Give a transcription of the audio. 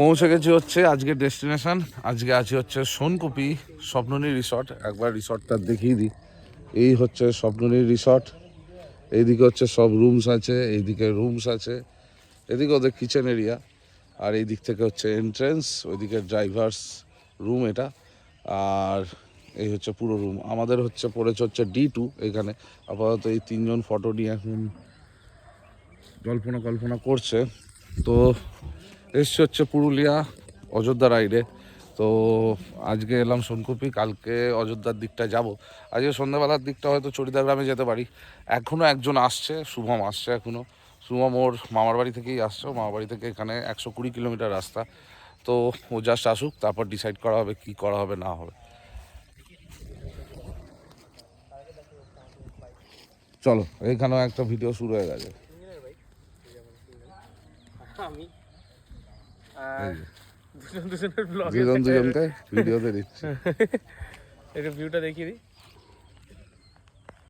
পৌঁছে গেছি হচ্ছে আজকে ডেস্টিনেশন। আজকে আছি হচ্ছে সোনকুপি স্বপ্ননী রিসর্ট। একবার রিসর্টটা দেখিয়ে দিই। এই হচ্ছে স্বপ্ননী রিসর্ট। এইদিকে হচ্ছে সব রুমস আছে, এইদিকে রুমস আছে, এদিকে ওদের কিচেন এরিয়া, আর এই দিক থেকে হচ্ছে এন্ট্রেন্স, ওইদিকে ড্রাইভার্স রুম এটা। আর এই হচ্ছে পুরো রুম। আমাদের হচ্ছে পড়েছে হচ্ছে D2 এখানে। আপাতত এই তিনজন ফটো নিয়ে এখন কল্পনা করছে। তো এসছে হচ্ছে পুরুলিয়া অযোধ্যা রাইডে। তো আজকে এলাম সোনকুপি, কালকে অযোধ্যার দিকটা যাব। আজকে সন্ধ্যাবেলার দিকটা হয়তো চরিদা গ্রামে যেতে পারি। এখনও একজন আসছে, শুভম আসছে এখনও। শুভম ওর মামার বাড়ি থেকেই আসছে। মামার বাড়ি থেকে এখানে 120 কিলোমিটার রাস্তা। তো ও জাস্ট আসুক, তারপর ডিসাইড করা হবে কি করা হবে না হবে। চলো, এইখানেও একটা ভিডিও শুরু হয়ে গেছে। দুজনকে ভিডিওতে দিচ্ছি। একটু ভিউটা দেখিয়ে দিই।